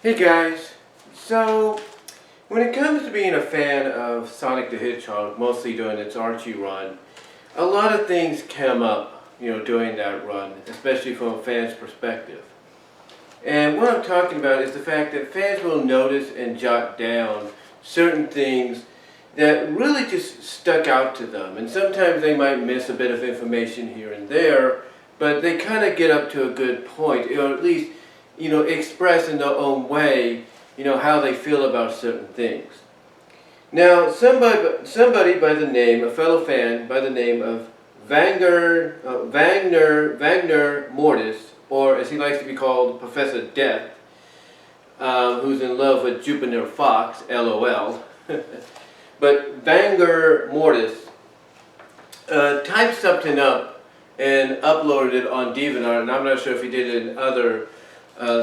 Hey guys, so when it comes to being a fan of Sonic the Hedgehog, mostly during its Archie run, a lot of things come up, during that run, especially from a fan's perspective. And what I'm talking about is the fact that fans will notice and jot down certain things that really just stuck out to them. And sometimes they might miss a bit of information here and there, but they kind of get up to a good point, or at least express in their own way, how they feel about certain things. Now, somebody by the name, a fellow fan by the name of Wagner Mortis, or as he likes to be called, Professor Death, who's in love with Jupiter Fox, LOL. But Wagner Mortis typed something up and uploaded it on DeviantArt, and I'm not sure if he did it in other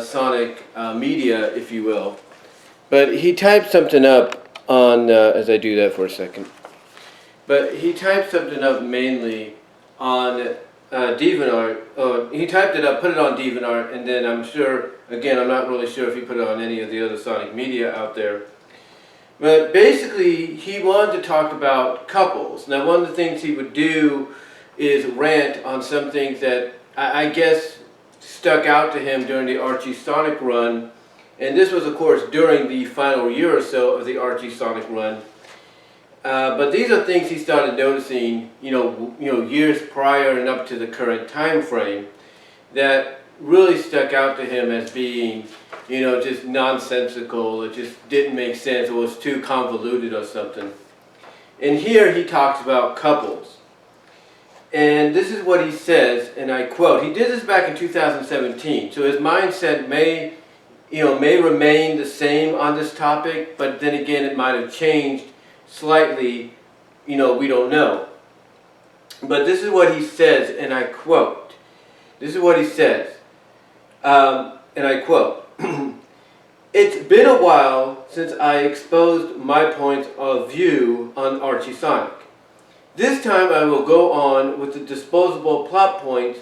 Sonic media, if you will. But he typed something up on, as I do that for a second, but he typed something up mainly on DeviantArt. He typed it up, put it on DeviantArt, and then I'm sure, again, I'm not really sure if he put it on any of the other Sonic media out there. But basically, he wanted to talk about couples. Now, one of the things he would do is rant on some things that I guess stuck out to him during the Archie Sonic run, and this was of course during the final year or so of the Archie Sonic run. But these are things he started noticing, years prior and up to the current time frame, that really stuck out to him as being, just nonsensical. It just didn't make sense. It was too convoluted or something. And here he talks about couples. And this is what he says, and I quote, he did this back in 2017, so his mindset may remain the same on this topic, but then again it might have changed slightly, we don't know. But this is what he says, and I quote, this is what he says, and I quote, "It's been a while since I exposed my point of view on Archie Sonic. This time I will go on with the disposable plot points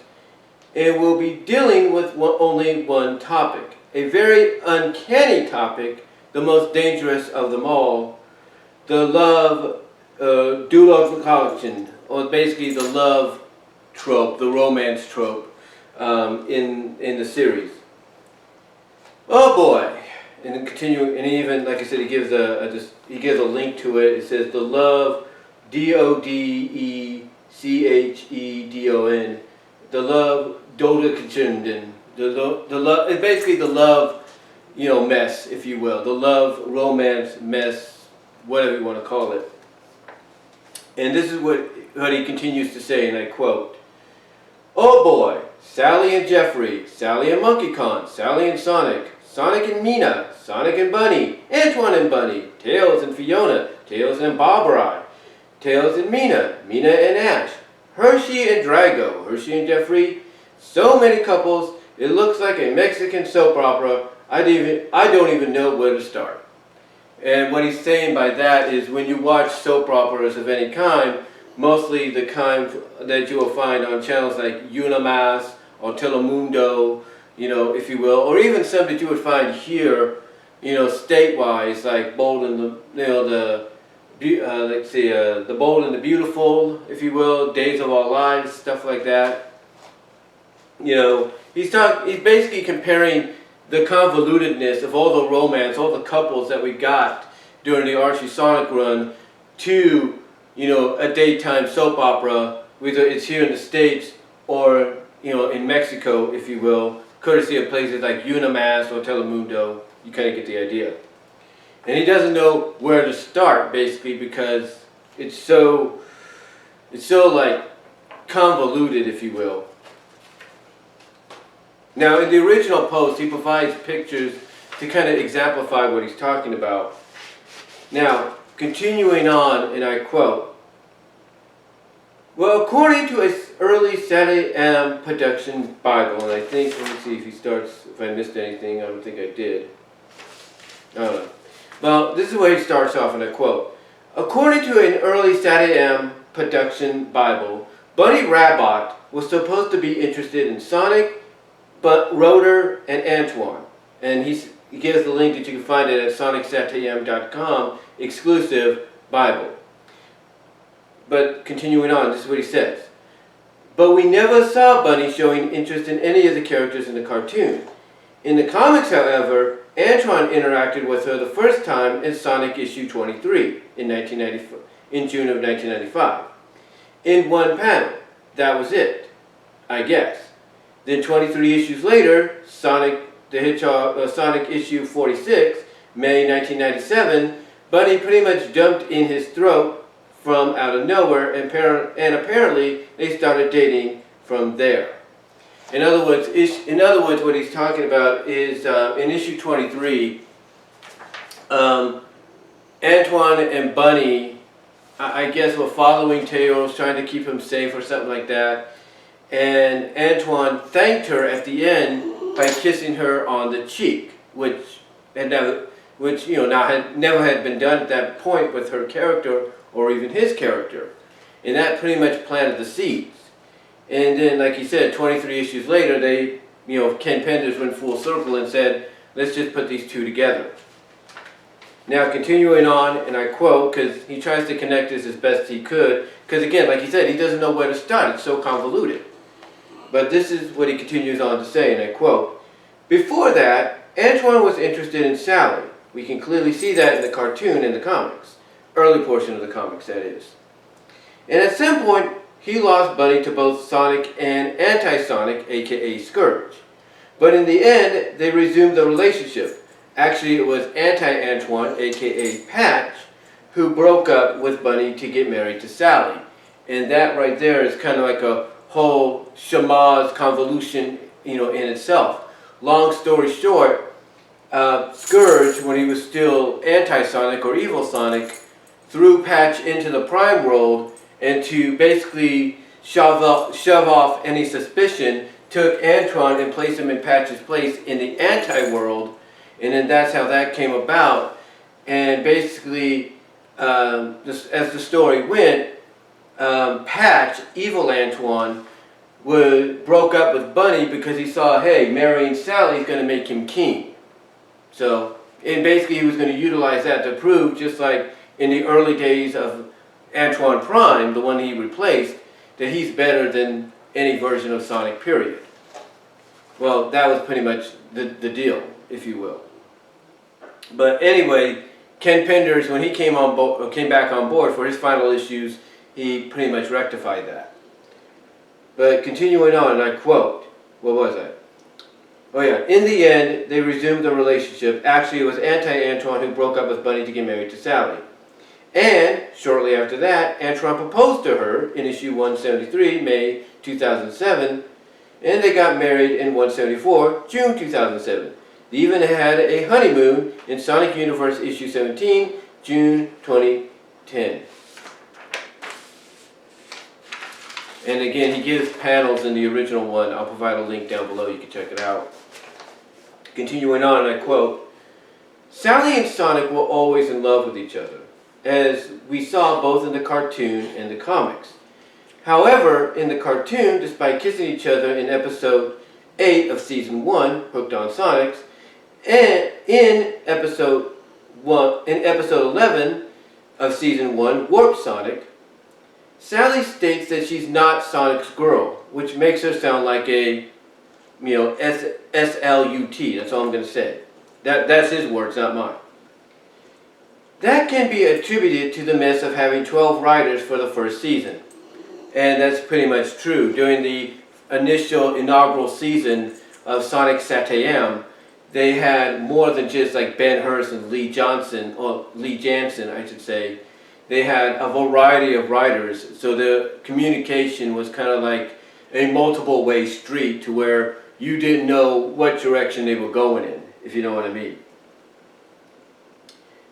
and will be dealing with only one topic. A very uncanny topic, the most dangerous of them all, the love duological, or basically the love trope, the romance trope in the series. Oh boy." And then continuing, and even, like I said, he gives a link to it. It says the love Dodechedon, the love Dodechedon, the love, it's basically the love, mess, if you will, the love romance mess, whatever you want to call it. And this is what he continues to say, and I quote, "Oh boy, Sally and Jeffrey, Sally and Monkey Kong, Sally and Sonic, Sonic and Mina, Sonic and Bunny, Antoine and Bunny, Tails and Fiona, Tails and Barbara, Tails and Mina, Mina and Ash, Hershey and Drago, Hershey and Jeffrey, so many couples, it looks like a Mexican soap opera. I don't even know where to start." And what he's saying by that is when you watch soap operas of any kind, mostly the kind that you will find on channels like Unimas or Telemundo, if you will, or even some that you would find here, state-wise, like Bold and The Bold and the Beautiful, if you will, Days of Our Lives, stuff like that. He's basically comparing the convolutedness of all the romance, all the couples that we got during the Archie Sonic run to, a daytime soap opera, whether it's here in the States or, in Mexico, if you will, courtesy of places like Unimas or Telemundo. You kind of get the idea. And he doesn't know where to start, basically, because it's so like convoluted, if you will. Now, in the original post, he provides pictures to kind of exemplify what he's talking about. Now, continuing on, and I quote, "Well, according to an early Saturday production Bible," and I think, let me see if he starts, if I missed anything, I don't think I did. I don't know. Well, this is where he starts off, and I quote, "According to an early Saturday production Bible, Bunny Rabbit was supposed to be interested in Sonic, but Rotor and Antoine." And he gives the link that you can find it at sonicsatm.com, exclusive Bible. But continuing on, this is what he says. But we never saw Bunny showing interest in any of the characters in the cartoon. In the comics, however, Antoine interacted with her the first time in Sonic issue 23 in June of 1995. In one panel. That was it, I guess. Then 23 issues later, Sonic the Hedgehog, Sonic issue 46, May 1997, Bunny pretty much jumped in his throat from out of nowhere, and apparently they started dating from there. In other words, what he's talking about is in issue 23, Antoine and Bunny, I guess, were following Tails, trying to keep him safe or something like that. And Antoine thanked her at the end by kissing her on the cheek, which never had been done at that point with her character or even his character. And that pretty much planted the seeds. And then, like he said, 23 issues later, Ken Penders went full circle and said, let's just put these two together. Now, continuing on, and I quote, because he tries to connect this as best he could, because again, like he said, he doesn't know where to start. It's so convoluted. But this is what he continues on to say, and I quote, before that, Antoine was interested in Sally. We can clearly see that in the cartoon and the comics. Early portion of the comics, that is. And at some point, he lost Bunny to both Sonic and Anti-Sonic, aka Scourge. But in the end, they resumed the relationship. Actually, it was Anti-Antoine, aka Patch, who broke up with Bunny to get married to Sally. And that right there is kind of like a whole Shama's convolution, in itself. Long story short, Scourge, when he was still Anti-Sonic or Evil Sonic, threw Patch into the Prime world, and to basically shove off any suspicion, took Antoine and placed him in Patch's place in the anti-world, and then that's how that came about. And basically, as the story went, Patch, evil Antoine, broke up with Bunny because he saw, hey, marrying Sally is going to make him king. So, and basically he was going to utilize that to prove, just like in the early days of Antoine Prime, the one he replaced, that he's better than any version of Sonic, period. Well, that was pretty much the deal, if you will. But anyway, Ken Penders, when he came back on board for his final issues, he pretty much rectified that. But continuing on, and I quote, what was that? Oh yeah, in the end, they resumed the relationship. Actually, it was Anti-Antoine who broke up with Bunny to get married to Sally. And shortly after that, Antoine proposed to her in issue 173, May 2007, and they got married in 174, June 2007. They even had a honeymoon in Sonic Universe issue 17, June 2010. And again, he gives panels in the original one. I'll provide a link down below. You can check it out. Continuing on, and I quote, Sally and Sonic were always in love with each other, as we saw both in the cartoon and the comics. However, in the cartoon, despite kissing each other in episode 8 of season 1, Hooked on Sonics, and in episode 11 of season 1, Warp Sonic, Sally states that she's not Sonic's girl, which makes her sound like a, S-L-U-T. That's all I'm going to say. That's his words, not mine. That can be attributed to the mess of having 12 writers for the first season. And that's pretty much true. During the inaugural season of Sonic Satayam, they had more than just like Ben Hurst and Lee Jansen, I should say. They had a variety of writers, so the communication was kind of like a multiple way street to where you didn't know what direction they were going in, if you know what I mean.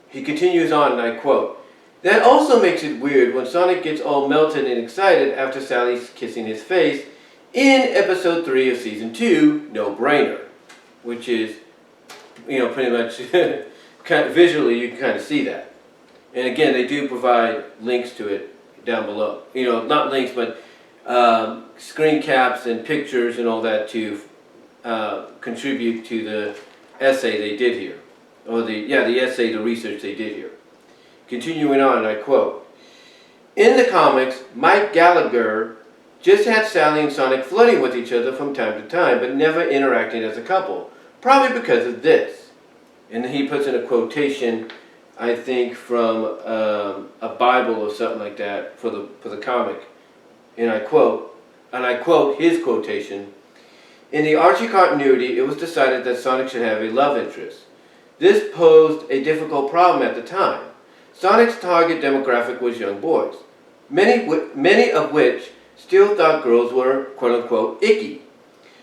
He continues on, and I quote, that also makes it weird when Sonic gets all melted and excited after Sally's kissing his face in episode 3 of season 2, No Brainer, which is, pretty much, kind of visually you can kind of see that. And again, they do provide links to it down below. Not links, but screen caps and pictures and all that to contribute to essay they did here. Or the essay, the research they did here. Continuing on, and I quote, "In the comics, Mike Gallagher just had Sally and Sonic flirting with each other from time to time, but never interacting as a couple. Probably because of this." And then he puts in a quotation, I think from a Bible or something like that for the comic. And I quote his quotation, "In the Archie continuity, it was decided that Sonic should have a love interest. This posed a difficult problem at the time. Sonic's target demographic was young boys, many of which still thought girls were quote-unquote icky.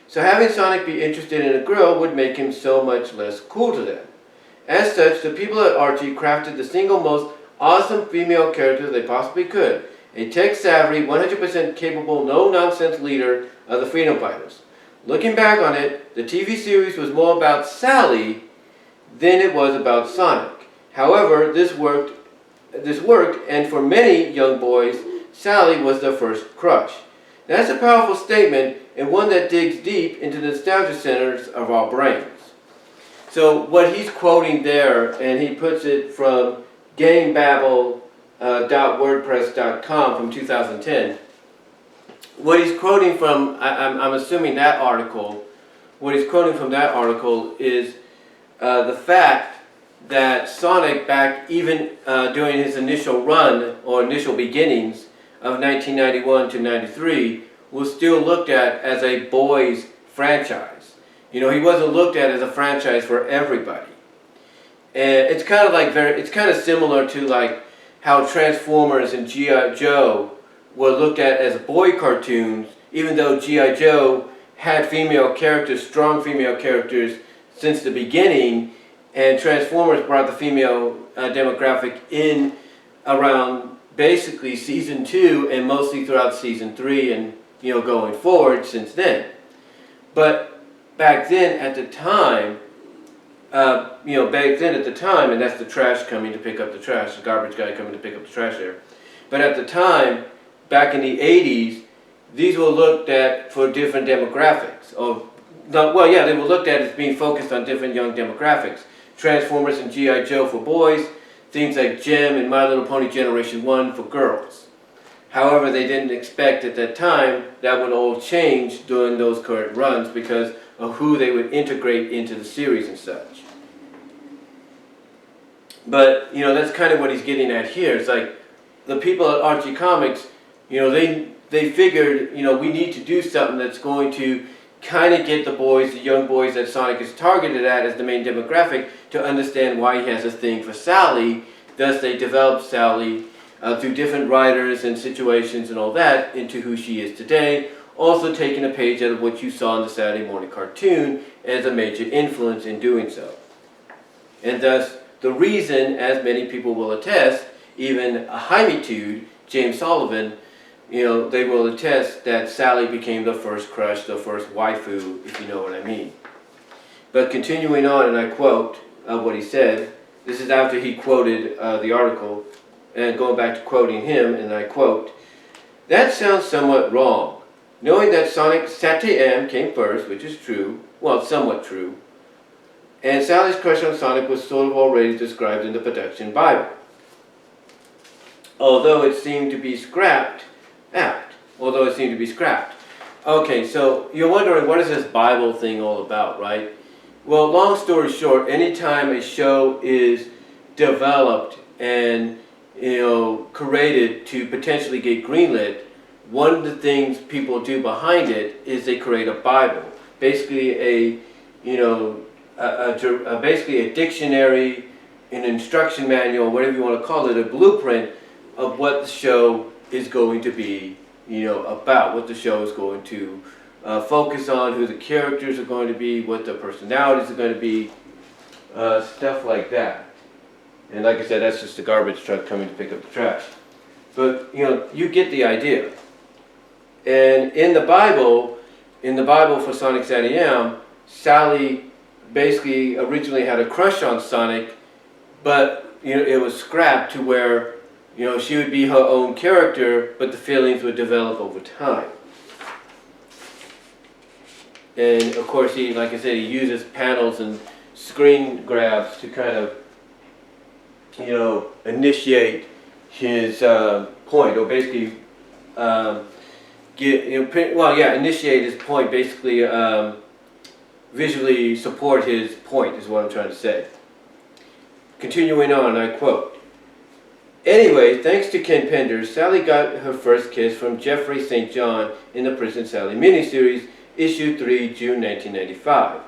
So having Sonic be interested in a girl would make him so much less cool to them. As such, the people at Archie crafted the single most awesome female character they possibly could, a tech-savvy, 100% capable, no-nonsense leader of the Freedom Fighters. Looking back on it, the TV series was more about Sally than it was about Sonic. However, this worked, and for many young boys, Sally was their first crush. That's a powerful statement, and one that digs deep into the nostalgia centers of our brains." So what he's quoting there, and he puts it from gamebabble.wordpress.com from 2010. What he's quoting from, I'm assuming that article, what he's quoting from that article is the fact that Sonic, back even during his initial run or initial beginnings of 1991 to 93, was still looked at as a boys' franchise. You know, he wasn't looked at as a franchise for everybody. And it's kind of like it's kind of similar to like how Transformers and G.I. Joe were looked at as boy cartoons, even though G.I. Joe had female characters, strong female characters since the beginning, and Transformers brought the female demographic in around basically season 2 and mostly throughout season 3 and going forward since then. But back then at the time, and that's the trash coming to pick up the trash, the garbage guy coming to pick up the trash there. But at the time, back in the 80s, these were looked at for different demographics. They were looked at as being focused on different young demographics. Transformers and G.I. Joe for boys, things like Jem and My Little Pony Generation 1 for girls. However, they didn't expect at that time that would all change during those current runs because of who they would integrate into the series and such. But, that's kind of what he's getting at here. It's like the people at Archie Comics, they figured, we need to do something that's going to kind of get the young boys that Sonic is targeted at as the main demographic to understand why he has a thing for Sally. Thus, they developed Sally through different writers and situations and all that into who she is today. Also taking a page out of what you saw in the Saturday morning cartoon as a major influence in doing so. And thus, the reason, as many people will attest, even a Jaime-tude, James Sullivan, they will attest that Sally became the first crush, the first waifu, if you know what I mean. But continuing on, and I quote what he said, this is after he quoted the article, and going back to quoting him, and I quote, "That sounds somewhat wrong. Knowing that Sonic Sat-AM came first, which is true, well, somewhat true, and Sally's crush on Sonic was sort of already described in the production Bible. Although it seemed to be scrapped. Okay, so you're wondering, what is this Bible thing all about, right? Well, long story short, anytime a show is developed and, created to potentially get greenlit, one of the things people do behind it is they create a Bible. Basically basically a dictionary, an instruction manual, whatever you want to call it, a blueprint of what the show is going to be, about, what the show is going to focus on, who the characters are going to be, what the personalities are going to be, stuff like that. And like I said, that's just the garbage truck coming to pick up the trash. But, you get the idea. And in the Bible for Sonic Sat-AM, Sally basically originally had a crush on Sonic, but it was scrapped to where she would be her own character, but the feelings would develop over time. And of course, like I said, he uses panels and screen grabs to kind of, initiate his point, or basically initiate his point, basically visually support his point is what I'm trying to say. Continuing on, I quote, "Anyway, thanks to Ken Penders, Sally got her first kiss from Jeffrey St. John in the Prison Sally miniseries, issue 3, June 1995.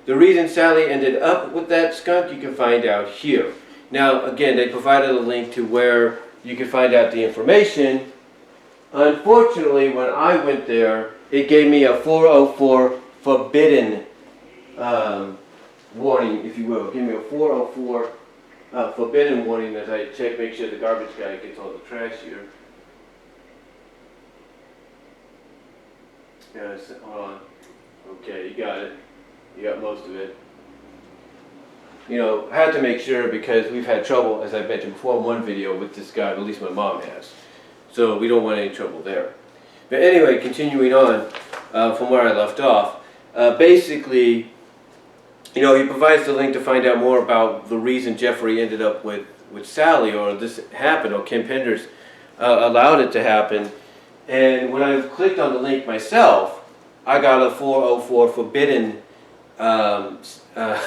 The reason Sally ended up with that skunk you can find out here." Now, again, they provided a link to where you can find out the information. Unfortunately, when I went there, it gave me a 404 forbidden warning, if you will. Give me a 404 forbidden warning as I check, make sure the garbage guy gets all the trash here. Yes, hold on. Okay, you got it. You got most of it. I had to make sure because we've had trouble, as I mentioned before in one video, with this guy, at least my mom has. So we don't want any trouble there. But anyway, continuing on from where I left off, basically, he provides the link to find out more about the reason Jeffrey ended up with Sally, or this happened, or Ken Penders allowed it to happen. And when I clicked on the link myself, I got a 404 forbidden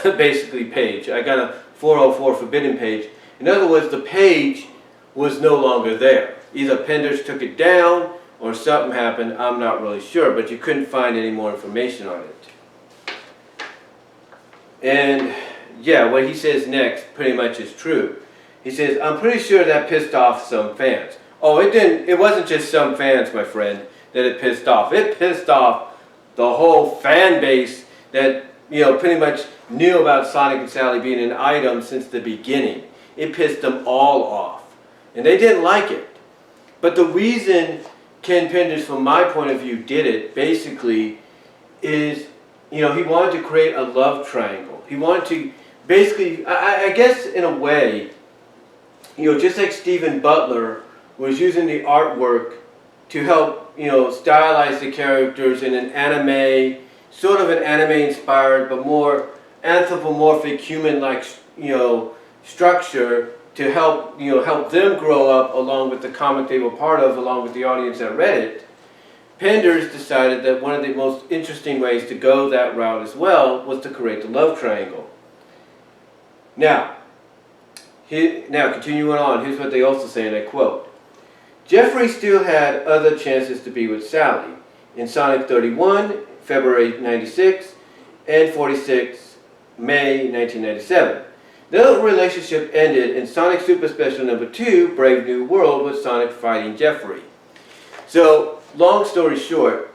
basically page. I got a 404 forbidden page. In other words, the page was no longer there. Either Penders took it down or something happened, I'm not really sure, but you couldn't find any more information on it. And yeah, what he says next pretty much is true. He says, "I'm pretty sure that pissed off some fans." Oh, it wasn't just some fans, my friend, that it pissed off. It pissed off the whole fan base that, pretty much knew about Sonic and Sally being an item since the beginning. It pissed them all off. And they didn't like it. But the reason Ken Penders, from my point of view, did it, basically, is, he wanted to create a love triangle. He wanted to, basically, I guess in a way, just like Stephen Butler was using the artwork to help, stylize the characters in an anime, sort of an anime-inspired, but more anthropomorphic, human-like, structure to help, help them grow up along with the comic they were part of, along with the audience that read it. Penders decided that one of the most interesting ways to go that route as well was to create the love triangle. Now continuing on, here's what they also say, and I quote, "Jeffrey still had other chances to be with Sally. In Sonic 31, February 96, and 46, May 1997. The relationship ended in Sonic Super Special number 2, Brave New World, with Sonic fighting Jeffrey." So, long story short,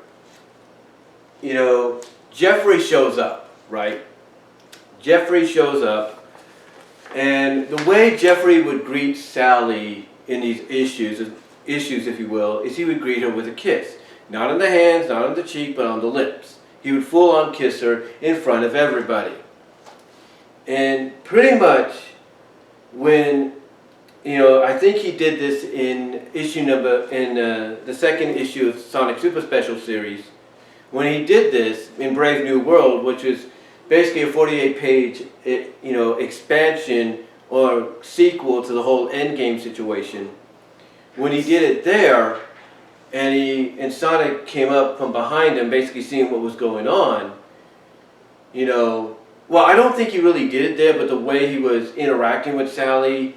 Jeffrey shows up, right? Jeffrey shows up, and the way Jeffrey would greet Sally in these issues, if you will, is he would greet her with a kiss. Not on the hands, not on the cheek, but on the lips. He would full-on kiss her in front of everybody. And pretty much when, I think he did this in the second issue of Sonic Super Special series. When he did this in Brave New World, which is basically a 48-page, expansion or sequel to the whole Endgame situation. When he did it there, and Sonic came up from behind him, basically seeing what was going on, well, I don't think he really did it there, but the way he was interacting with Sally,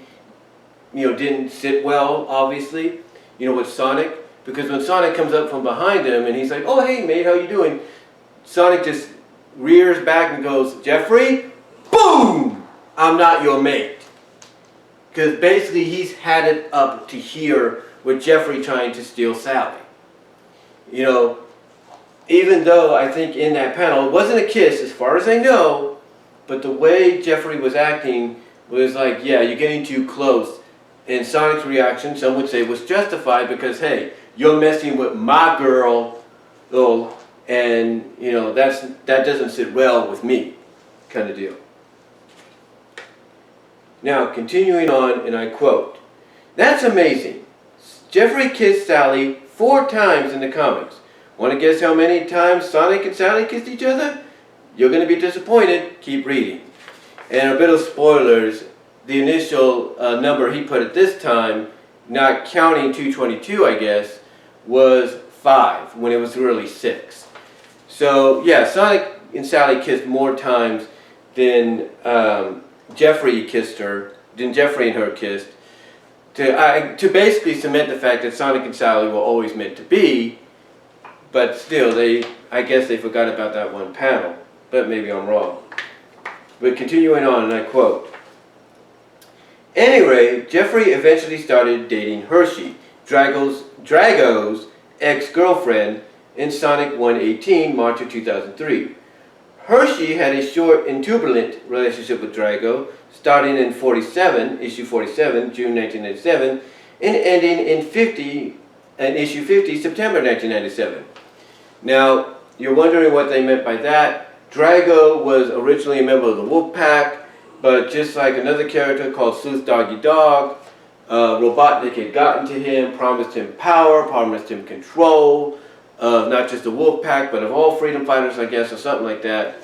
didn't sit well, obviously, with Sonic. Because when Sonic comes up from behind him and he's like, "Oh, hey, mate, how you doing?" Sonic just rears back and goes, "Jeffrey, boom! I'm not your mate." Because basically he's had it up to here with Jeffrey trying to steal Sally. Even though I think in that panel, it wasn't a kiss as far as I know, but the way Jeffrey was acting was like, yeah, you're getting too close. And Sonic's reaction, some would say, was justified because, hey, you're messing with my girl, and, that doesn't sit well with me, kind of deal. Now, continuing on, and I quote, "That's amazing. Jeffrey kissed Sally 4 times in the comics. Want to guess how many times Sonic and Sally kissed each other? You're going to be disappointed. Keep reading." And a bit of spoilers, the initial number he put at this time, not counting 222 I guess, was 5 when it was really 6. So yeah, Sonic and Sally kissed more times than Jeffrey and her kissed, to basically cement the fact that Sonic and Sally were always meant to be, but still, I guess they forgot about that one panel, but maybe I'm wrong. But continuing on, and I quote, "Anyway, Jeffrey eventually started dating Hershey, Drago's ex-girlfriend, in Sonic 118, March of 2003. Hershey had a short and turbulent relationship with Drago, starting in issue 47, June 1997, and ending in issue 50, September 1997. Now, you're wondering what they meant by that. Drago was originally a member of the Wolfpack, but just like another character called Sleuth Doggy Dog, Robotnik had gotten to him, promised him power, promised him control of not just the Wolfpack, but of all freedom fighters, I guess, or something like that.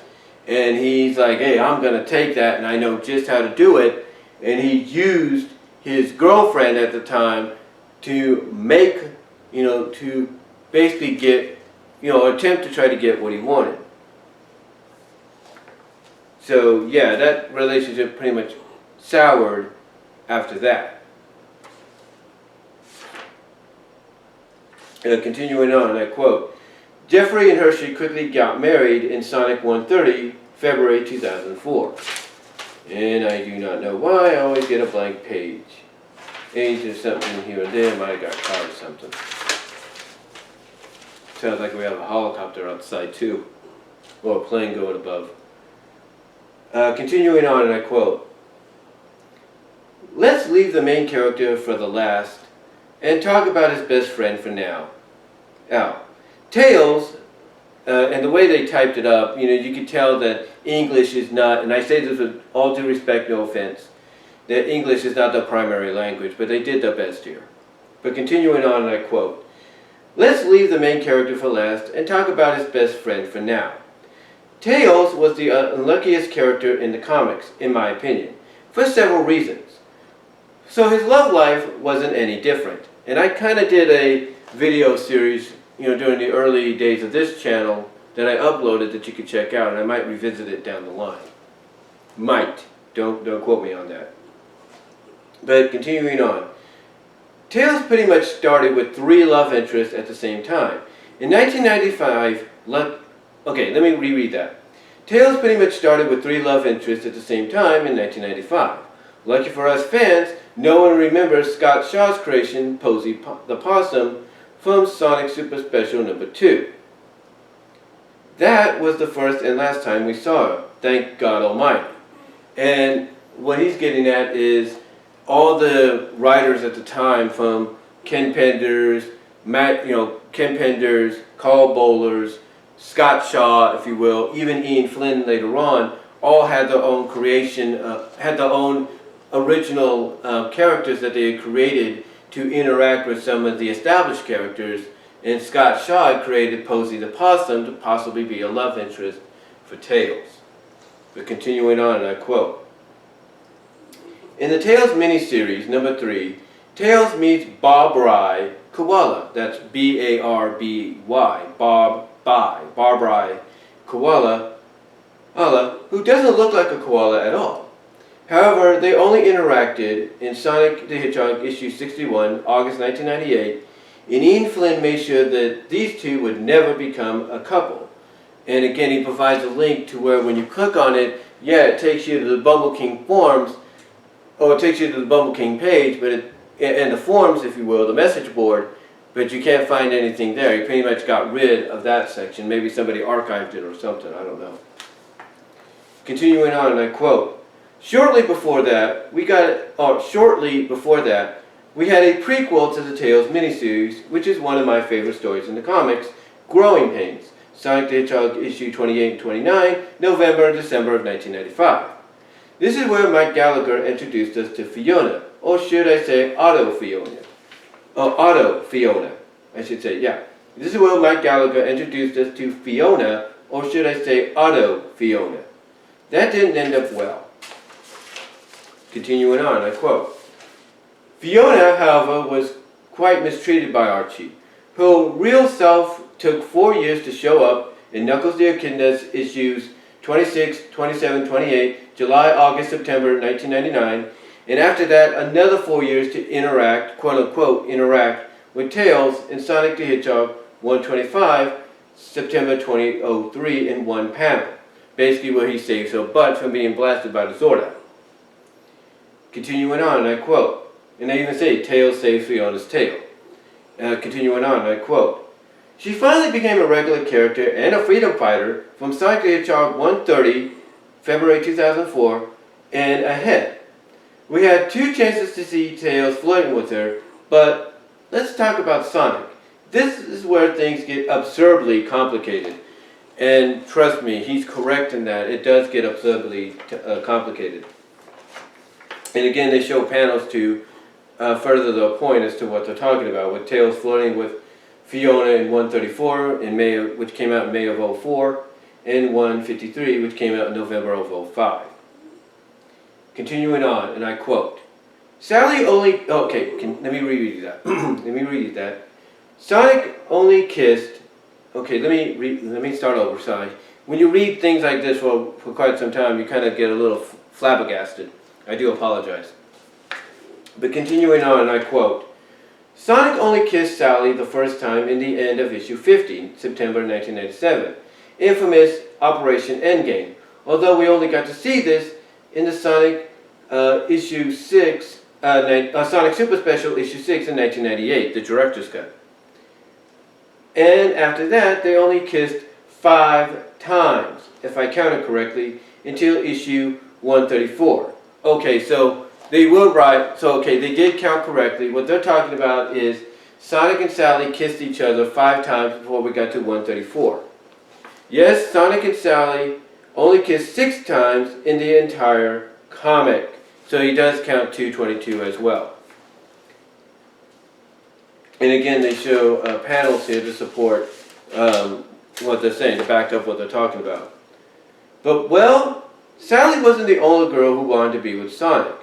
And he's like, hey, I'm going to take that, and I know just how to do it. And he used his girlfriend at the time to make, to basically get, attempt to try to get what he wanted. So, yeah, that relationship pretty much soured after that. Continuing on, I quote, "Jeffrey and Hershey quickly got married in Sonic 130, February 2004. And I do not know why I always get a blank page. Age or something here and there, might have got caught or something. Sounds like we have a helicopter outside too, or a plane going above. Continuing on, and I quote, "Let's leave the main character for the last and talk about his best friend for now. Tails," and the way they typed it up, you could tell that English is not, and I say this with all due respect, no offense, that English is not the primary language, but they did their best here. But continuing on, and I quote, "Let's leave the main character for last and talk about his best friend for now. Tails was the unluckiest character in the comics, in my opinion, for several reasons. So his love life wasn't any different. And I kind of did a video series, during the early days of this channel that I uploaded that you could check out, and I might revisit it down the line. Might. Don't quote me on that. But continuing on. Tails pretty much started with 3 love interests at the same time. In 1995, okay, let me reread that. Tails pretty much started with 3 love interests at the same time in 1995. Lucky for us fans, no one remembers Scott Shaw's creation, Posey the Possum, from Sonic Super Special number 2. That was the first and last time we saw her, thank God Almighty. And what he's getting at is all the writers at the time, from Ken Penders, Carl Bowlers, Scott Shaw, if you will, even Ian Flynn later on, all had their own creation, had their own original characters that they had created to interact with some of the established characters, and Scott Shaw had created Posey the Possum to possibly be a love interest for Tails. But continuing on, and I quote, "In the Tails miniseries, number 3, Tails meets Barbry Koala," that's B-A-R-B-Y, Barbry Koala, who doesn't look like a koala at all. However, they only interacted in Sonic the Hedgehog issue 61, August 1998, and Ian Flynn made sure that these two would never become a couple. And again, he provides a link to where when you click on it, yeah, it takes you to the Bumble King forums, or it takes you to the Bumble King page, but and the forums, if you will, the message board, but you can't find anything there. He pretty much got rid of that section. Maybe somebody archived it or something, I don't know. Continuing on, and I quote, Shortly before that, we had a prequel to the Tails miniseries, which is one of my favorite stories in the comics, Growing Pains, Sonic the Hedgehog issue 28 and 29, November and December of 1995. This is where Mike Gallagher introduced us to Fiona, or should I say Auto Fiona, I should say, yeah. This is where Mike Gallagher introduced us to Fiona, or should I say Auto Fiona. That didn't end up well. Continuing on, I quote, Fiona, however, was quite mistreated by Archie, whose real self took 4 years to show up in Knuckles the Echidna's issues 26, 27, 28, July, August, September 1999, and after that another 4 years to interact, quote-unquote, interact with Tails in Sonic the Hedgehog 125, September 2003 in one panel, basically where he saves her butt from being blasted by the Zordon. Continuing on, I quote, and they even say Tails saves Fiona's tail. Continuing on, I quote, she finally became a regular character and a freedom fighter from Sonic the Hedgehog 130, February 2004, and ahead. We had 2 chances to see Tails flirting with her, but let's talk about Sonic. This is where things get absurdly complicated. And trust me, he's correct in that. It does get absurdly complicated. And again, they show panels to further the point as to what they're talking about, with Tails flirting with Fiona in 134, in May of, which came out in May of 04, and 153, which came out in November of 05. Continuing on, and I quote, Sally only, let me reread that. Let me read that. Sonic only kissed, let me start over, sorry. When you read things like this for quite some time, you kind of get a little flabbergasted. I do apologize. But continuing on, I quote, Sonic only kissed Sally the first time in the end of issue 50, September 1997, infamous Operation Endgame, although we only got to see this in the Sonic issue 6, Sonic Super Special issue 6 in 1998, the director's cut. And after that, they only kissed 5 times, if I counted correctly, until issue 134. Okay, so they were right. So, they did count correctly. What they're talking about is Sonic and Sally kissed each other 5 times before we got to 134. Yes, Sonic and Sally only kissed 6 times in the entire comic. So he does count 222 as well. And again, they show panels here to support what they're saying, to back up what they're talking about. But, well, Sally wasn't the only girl who wanted to be with Sonic.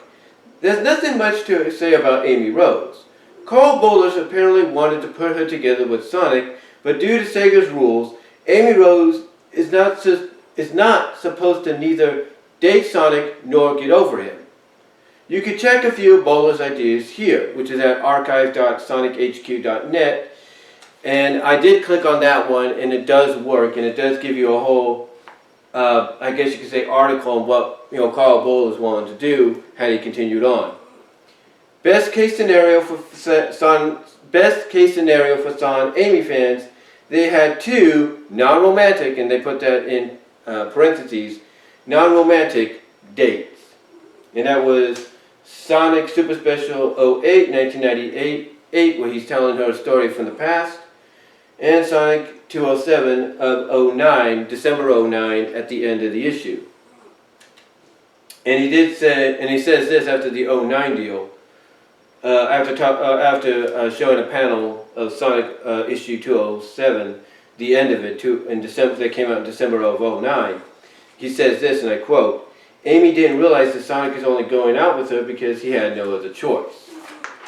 There's nothing much to say about Amy Rose. Carl Bollers apparently wanted to put her together with Sonic, but due to Sega's rules, Amy Rose is not supposed to neither date Sonic nor get over him. You can check a few of Bollers' ideas here, which is at archive.sonichq.net, and I did click on that one, and it does work, and it does give you a whole I guess you could say article on what Carl Bollers wanted to do had he continued on. Best case scenario for Son Amy fans, they had 2 non-romantic, and they put that in parentheses, non-romantic dates, and that was Sonic Super Special 08, 1998, where he's telling her a story from the past, and Sonic 207 of 09, December 09, at the end of the issue. And he did say, and he says this after the 09 deal, after showing a panel of Sonic issue 207, the end of it, in December, that came out in December of 09. He says this, and I quote, Amy didn't realize that Sonic is only going out with her because he had no other choice.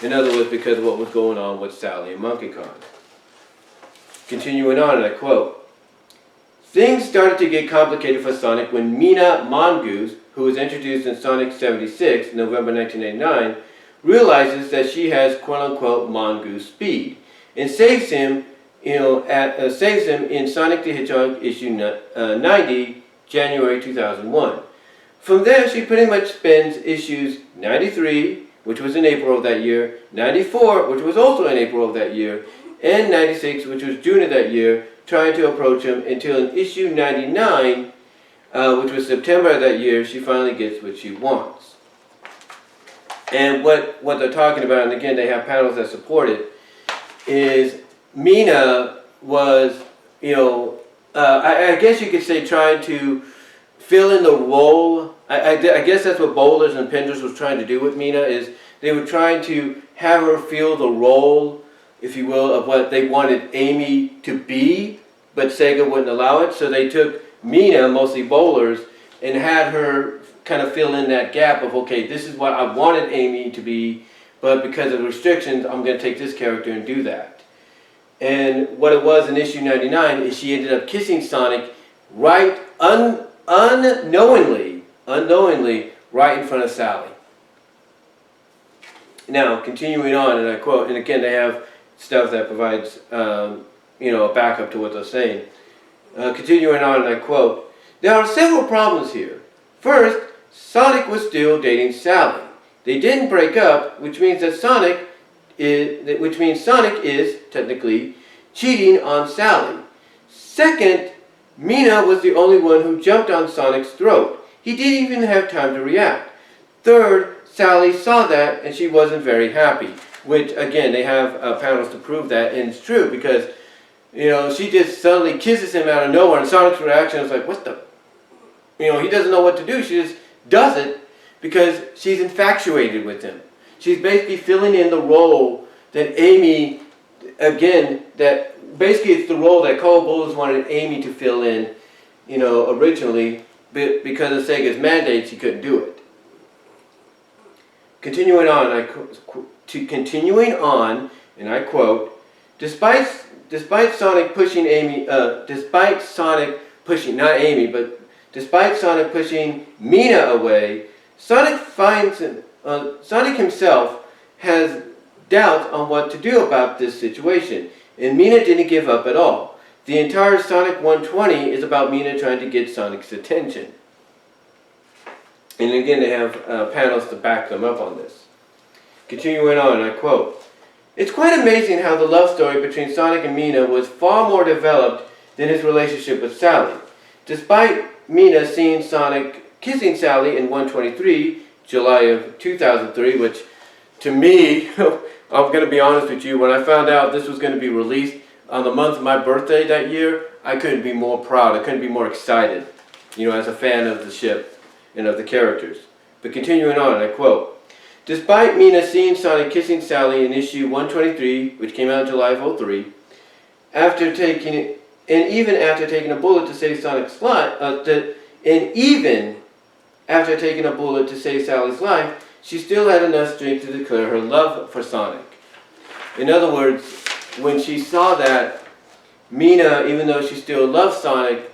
In other words, because of what was going on with Sally and Monkey Kong. Continuing on, and I quote, things started to get complicated for Sonic when Mina Mongoose, who was introduced in Sonic 76, November 1989, realizes that she has quote-unquote mongoose speed, and saves him, saves him in Sonic the Hedgehog issue 90, January 2001. From there, she pretty much spends issues 93, which was in April of that year, 94, which was also in April of that year, and 96, which was June of that year, trying to approach him until in issue 99, which was September of that year, she finally gets what she wants. And what they're talking about, and again they have panels that support it, is Mina was, I guess you could say trying to fill in the role. I guess that's what Bollers and Penders was trying to do with Mina, is they were trying to have her fill the role, if you will, of what they wanted Amy to be, but Sega wouldn't allow it. So they took Mina, mostly Bollers, and had her kind of fill in that gap of, okay, this is what I wanted Amy to be, but because of restrictions, I'm going to take this character and do that. And what it was in issue 99 is she ended up kissing Sonic right, unknowingly, right in front of Sally. Now, continuing on, and I quote, and again, they have stuff that provides, a backup to what they're saying. Continuing on, and I quote, "There are several problems here. First, Sonic was still dating Sally. They didn't break up, which means Sonic is technically cheating on Sally. Second, Mina was the only one who jumped on Sonic's throat. He didn't even have time to react. Third, Sally saw that and she wasn't very happy," which again they have panels to prove that, and it's true because she just suddenly kisses him out of nowhere, and Sonic's reaction is like, what the, he doesn't know what to do. She just does it because she's infatuated with him. She's basically filling in the role that Amy, again, that basically it's the role that Cole Bullis wanted Amy to fill in, originally, but because of Sega's mandates, he couldn't do it. Continuing on, and I quote, despite Sonic pushing Mina away, Sonic himself has doubts on what to do about this situation, and Mina didn't give up at all. The entire Sonic 120 is about Mina trying to get Sonic's attention. And again, they have panels to back them up on this. Continuing on, I quote, "It's quite amazing how the love story between Sonic and Mina was far more developed than his relationship with Sally. Despite Mina seeing Sonic kissing Sally in 123, July of 2003, which to me, I'm going to be honest with you, when I found out this was going to be released on the month of my birthday that year, I couldn't be more proud, I couldn't be more excited, as a fan of the ship and of the characters. But continuing on, I quote, "Despite Mina seeing Sonic kissing Sally in issue 123, which came out in July of 03, even after taking a bullet to save Sonic's life, Sally's life, she still had enough strength to declare her love for Sonic." In other words, when she saw that, Mina, even though she still loved Sonic,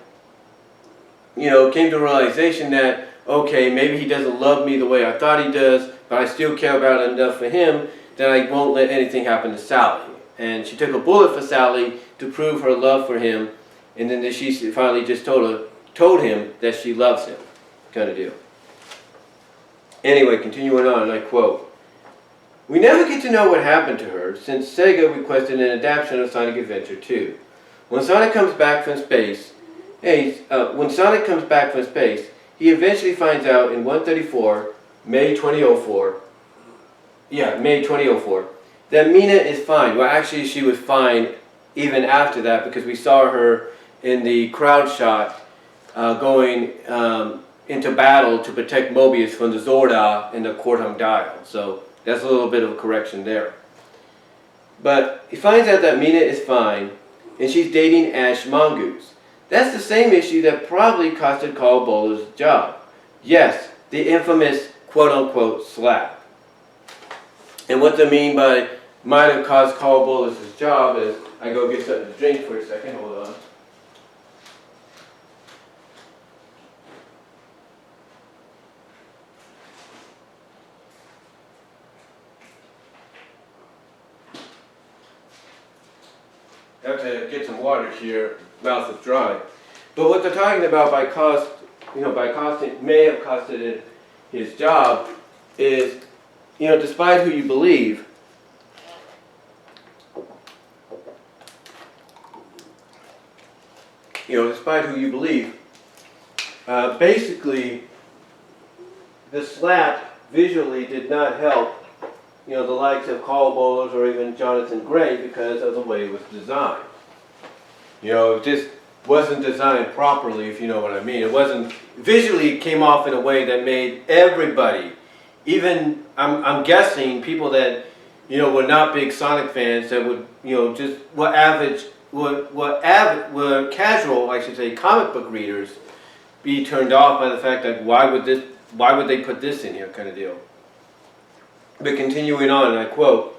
came to a realization that, okay, maybe he doesn't love me the way I thought he does, but I still care about it enough for him that I won't let anything happen to Sally. And she took a bullet for Sally to prove her love for him, and then she finally just told him that she loves him, kind of deal. Anyway, continuing on, I quote, "We never get to know what happened to her since Sega requested an adaptation of Sonic Adventure 2. When Sonic comes back from space, he eventually finds out in 134, May 2004, that Mina is fine." Well, actually, she was fine even after that because we saw her in the crowd shot going into battle to protect Mobius from the Zorda in the Quartum Dial. So that's a little bit of a correction there. But he finds out that Mina is fine and she's dating Ash Mongoose. That's the same issue that probably costed Carl Bowler's job. Yes, the infamous quote-unquote slap. And what they mean by might have cost Carl Bowler's job is, I go get something to drink for a second, hold on. I have to get some water here, mouth is dry. But what they're talking about by cost, may have costed it his job is, despite who you believe, basically the slap visually did not help the likes of Carl Bowles or even Jonathan Gray because of the way it was designed. It just wasn't designed properly, if you know what I mean. It wasn't, visually it came off in a way that made everybody, even, I'm guessing, people that, were not big Sonic fans that would, just were casual, I should say, comic book readers, be turned off by the fact that why would they put this in here kind of deal. But continuing on, and I quote,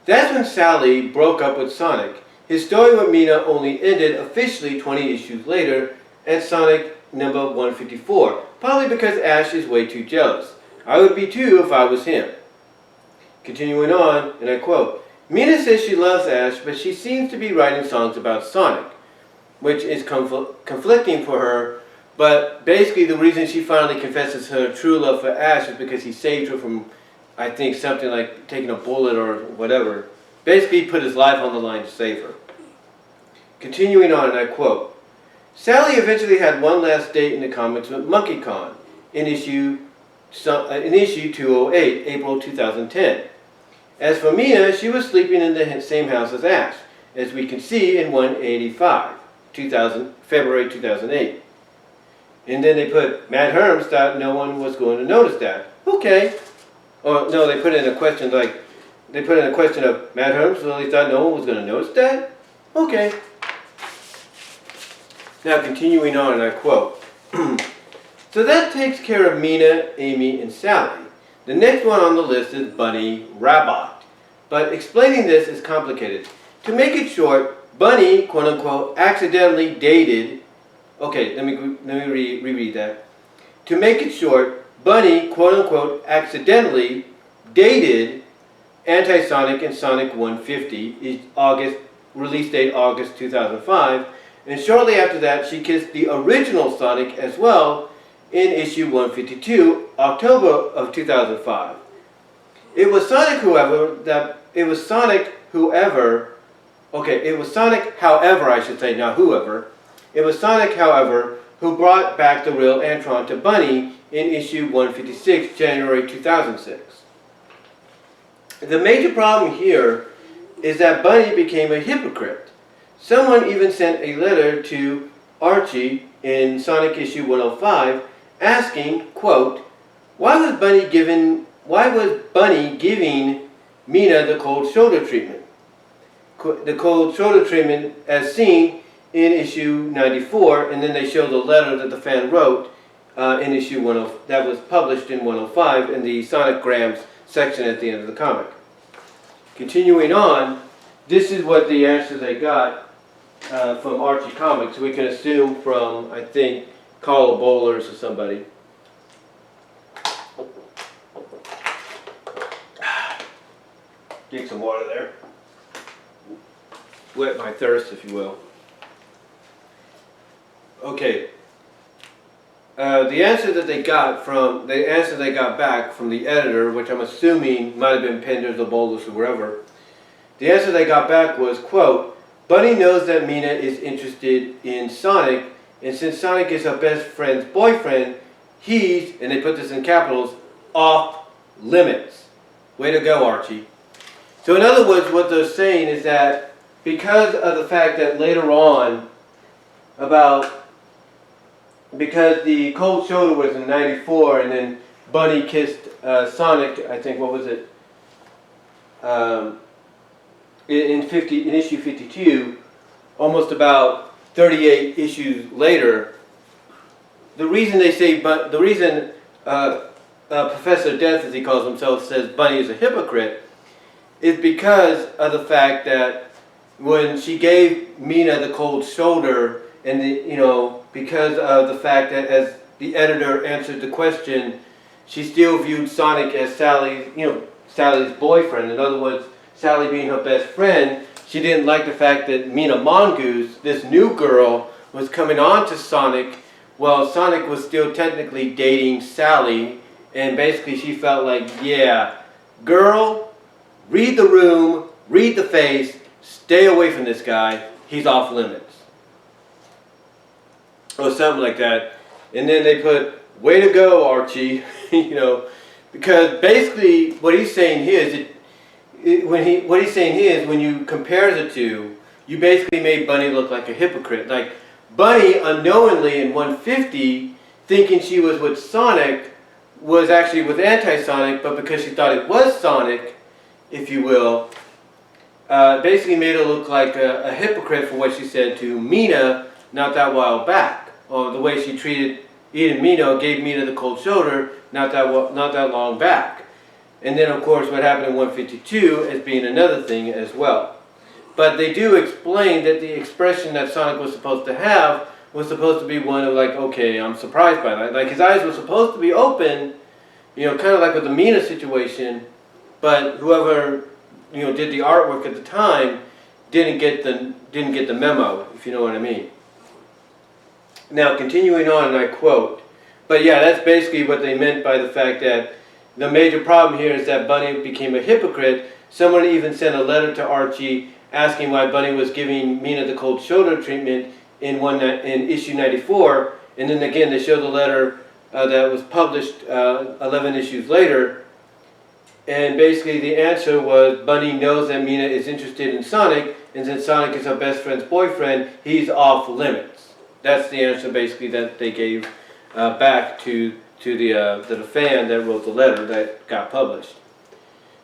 "That's when Sally broke up with Sonic. His story with Mina only ended officially 20 issues later at Sonic number 154, probably because Ash is way too jealous. I would be too if I was him." Continuing on, and I quote, "Mina says she loves Ash, but she seems to be writing songs about Sonic, which is conflicting for her, but basically the reason she finally confesses her true love for Ash is because he saved her from, I think, something like taking a bullet or whatever. Basically, he put his life on the line to save her." Continuing on, and I quote, "Sally eventually had one last date in the comics with Monkey Con in issue 208, April 2010. As for Mina, she was sleeping in the same house as Ash, as we can see in 185, February 2008. And then they put, Matt Herms thought no one was going to notice that. Okay. Or no, they put in a question of Matt Herms really thought no one was going to notice that? Okay. Now continuing on, and I quote, "So that takes care of Mina, Amy, and Sally. The next one on the list is Bunny Rabbit. But explaining this is complicated. To make it short, Bunny, quote-unquote, accidentally dated..." Okay, let me reread that. "To make it short, Bunny, quote-unquote, accidentally dated Anti-Sonic and Sonic 150, release date August 2005, and shortly after that she kissed the original Sonic as well in issue 152, October of 2005. It was Sonic, however, I should say, not whoever. It was Sonic, however, who brought back the real Antron to Bunny in issue 156, January 2006. The major problem here is that Bunny became a hypocrite. Someone even sent a letter to Archie in Sonic issue 105 asking, quote, why was Bunny giving Mina the cold shoulder treatment? The cold shoulder treatment as seen in issue 94, and then they show the letter that the fan wrote in issue 10 that was published in 105 in the Sonic Grams section at the end of the comic. Continuing on, this is what the answer they got from Archie Comics. We can assume from, I think, Carl Bowlers or somebody. Get some water there. Wet my thirst, if you will. Okay. The answer they got back from the editor, which I'm assuming might have been Penders or Bowlers or wherever, the answer they got back was, quote, Bunny knows that Mina is interested in Sonic, and since Sonic is her best friend's boyfriend, he's, and they put this in capitals, off limits. Way to go, Archie. So in other words, what they're saying is that because of the fact that later on, because the cold shoulder was in 94, and then Bunny kissed Sonic, I think, what was it? In issue 52, almost about 38 issues later, the reason Professor Death, as he calls himself, says Bunny is a hypocrite, is because of the fact that when she gave Mina the cold shoulder, and because of the fact that as the editor answered the question, she still viewed Sonic as Sally's boyfriend. In other words, Sally being her best friend, she didn't like the fact that Mina Mongoose, this new girl, was coming on to Sonic while Sonic was still technically dating Sally, and basically she felt like, yeah, girl, read the room, read the face, stay away from this guy, he's off limits. Or something like that. And then they put, way to go, Archie, because basically what he's saying here is when you compare the two, you basically made Bunny look like a hypocrite. Like Bunny unknowingly in 150, thinking she was with Sonic, was actually with Anti-Sonic, but because she thought it was Sonic, if you will, basically made her look like a hypocrite for what she said to Mina not that while back, or the way she treated even Mina gave Mina the cold shoulder not that long back. And then, of course, what happened in 152 as being another thing as well. But they do explain that the expression that Sonic was supposed to have was supposed to be one of like, okay, I'm surprised by that. Like his eyes were supposed to be open, you know, kind of like with the Mina situation, but whoever, you know, did the artwork at the time didn't get the memo, if you know what I mean. Now, continuing on, and I quote, but yeah, that's basically what they meant by the fact that the major problem here is that Bunny became a hypocrite. Someone even sent a letter to Archie asking why Bunny was giving Mina the cold shoulder treatment in issue 94, and then again they show the letter that was published 11 issues later, and basically the answer was Bunny knows that Mina is interested in Sonic, and since Sonic is her best friend's boyfriend, he's off limits. That's the answer basically that they gave back to the fan that wrote the letter that got published.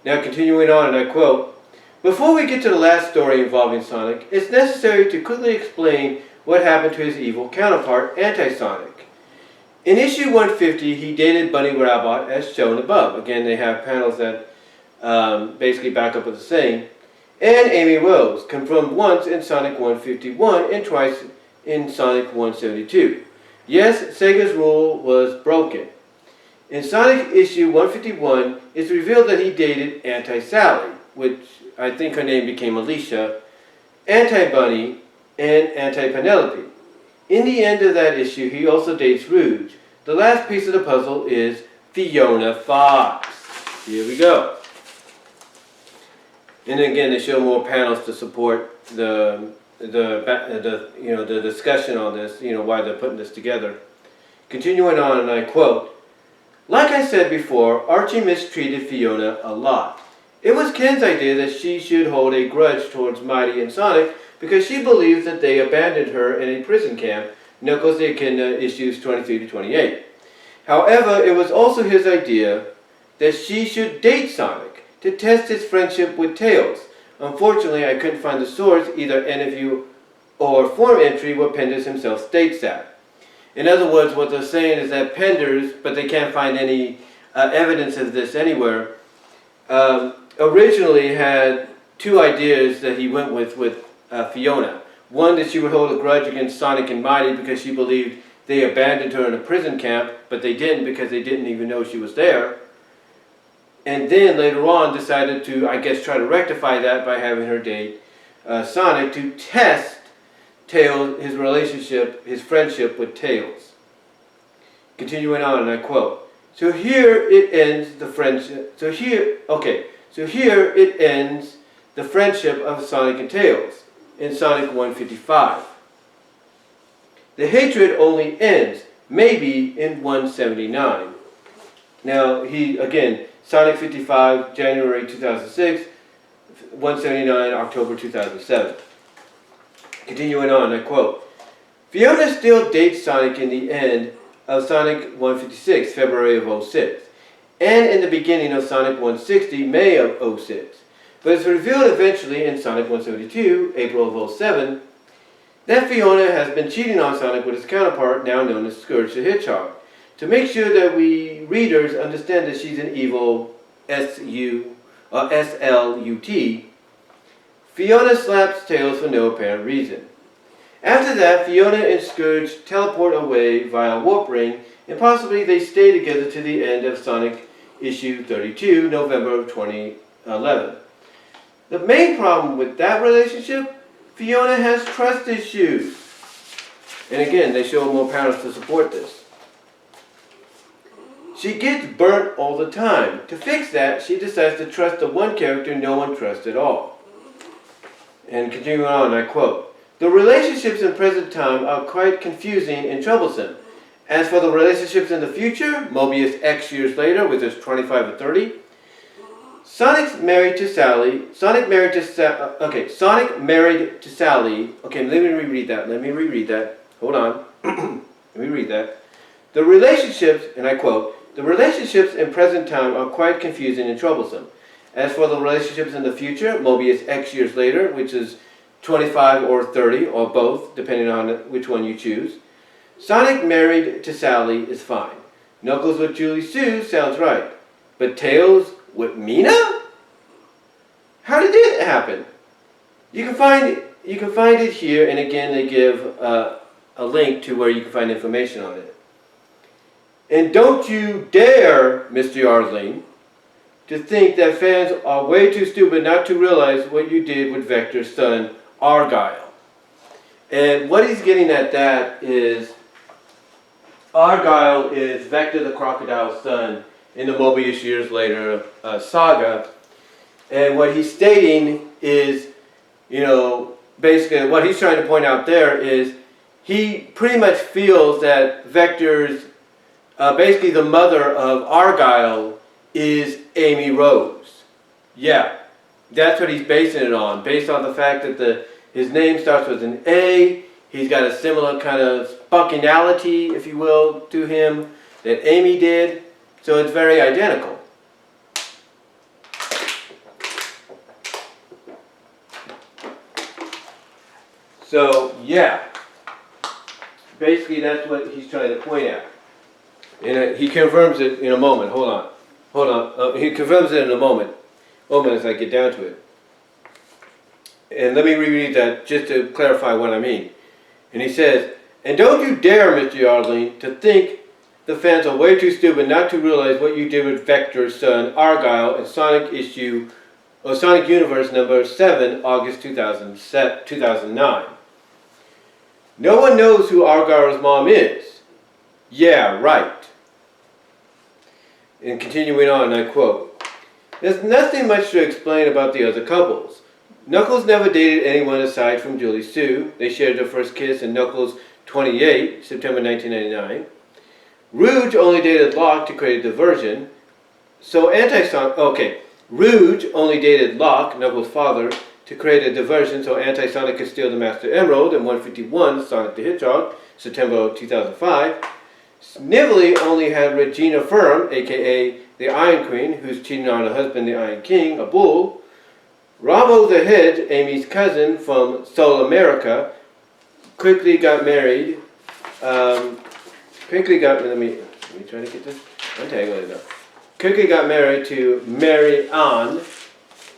Now continuing on, and I quote, before we get to the last story involving Sonic, it's necessary to quickly explain what happened to his evil counterpart, Anti-Sonic. In issue 150, he dated Bunny Rabbit as shown above. Again, they have panels that basically back up what they're saying. And Amy Rose, confirmed once in Sonic 151 and twice in Sonic 172. Yes, Sega's rule was broken. In Sonic issue 151, it's revealed that he dated Anti-Sally, which I think her name became Alicia, Anti-Bunny, and Anti-Penelope. In the end of that issue, he also dates Rouge. The last piece of the puzzle is Fiona Fox. Here we go. And again, they show more panels to support the discussion on this, you know, why they're putting this together. Continuing on, and I quote, like I said before, Archie mistreated Fiona a lot. It was Ken's idea that she should hold a grudge towards Mighty and Sonic because she believes that they abandoned her in a prison camp, Knuckles issues 23 to 28. However, it was also his idea that she should date Sonic to test his friendship with Tails. Unfortunately, I couldn't find the source, either interview or form entry, where Penders himself states that. In other words, what they're saying is that Penders, but they can't find any evidence of this anywhere, originally had two ideas that he went with Fiona. One, that she would hold a grudge against Sonic and Mighty because she believed they abandoned her in a prison camp, but they didn't because they didn't even know she was there. And then later on decided to, I guess, try to rectify that by having her date Sonic to test Tails, his relationship, his friendship with Tails. Continuing on, and I quote, so here it ends the friendship, so here it ends the friendship of Sonic and Tails in Sonic 155. The hatred only ends, maybe, in 179. Now, again, Sonic 55, January 2006, 179, October 2007. Continuing on, I quote, Fiona still dates Sonic in the end of Sonic 156, February of 06, and in the beginning of Sonic 160, May of 06. But it's revealed eventually in Sonic 172, April of 07, that Fiona has been cheating on Sonic with his counterpart, now known as Scourge the Hedgehog. To make sure that we readers understand that she's an evil SLUT, Fiona slaps Tails for no apparent reason. After that, Fiona and Scourge teleport away via Warp Ring, and possibly they stay together to the end of Sonic issue 32, November of 2011. The main problem with that relationship, Fiona has trust issues. And again, they show more panels to support this. She gets burnt all the time. To fix that, she decides to trust the one character no one trusts at all. And continuing on, I quote, the relationships in present time are quite confusing and troublesome. As for the relationships in the future, Mobius X years later, which is 25 or 30, Sonic married to Sally. Okay, let me reread that. Hold on. Let me read that. The relationships, and I quote, the relationships in present time are quite confusing and troublesome. As for the relationships in the future, Mobius X years later, which is 25 or 30, or both, depending on which one you choose, Sonic married to Sally is fine. Knuckles with Julie Sue sounds right. But Tails with Mina? How did it happen? You can find it here, and again they give a link to where you can find information on it. And don't you dare, Mr. Yardling, to think that fans are way too stupid not to realize what you did with Vector's son, Argyle. And what he's getting at that is, Argyle is Vector the Crocodile's son in the Mobius Years Later saga. And what he's stating is, basically what he's trying to point out there is he pretty much feels that Vector's, basically the mother of Argyle is Amy Rose. Yeah, that's what he's basing it on, based on the fact that his name starts with an A. He's got a similar kind of spunkinality, if you will, to him that Amy did. So it's very identical. So, yeah. Basically, that's what he's trying to point at. And he confirms it in a moment. Hold on. He confirms it in a moment. As I get down to it. And let me reread that just to clarify what I mean. And he says, and don't you dare, Mr. Yardling, to think the fans are way too stupid not to realize what you did with Vector's son, Argyle, in Sonic Universe number 7, August 2009. No one knows who Argyle's mom is. Yeah, right. And continuing on, I quote, there's nothing much to explain about the other couples. Knuckles never dated anyone aside from Julie Sue. They shared their first kiss in Knuckles 28, September 1999. Rouge only dated Locke to create a diversion. Rouge only dated Locke, Knuckles' father, to create a diversion so Anti-Sonic could steal the Master Emerald in 151, Sonic the Hedgehog, September 2005. Snively only had Regina Firm, aka the Iron Queen, who's cheating on her husband, the Iron King, a bull. Ramo the Hedge, Amy's cousin from Soul America, quickly got married. Let me try to get this untangled enough. Quickly got married to Mary Ann.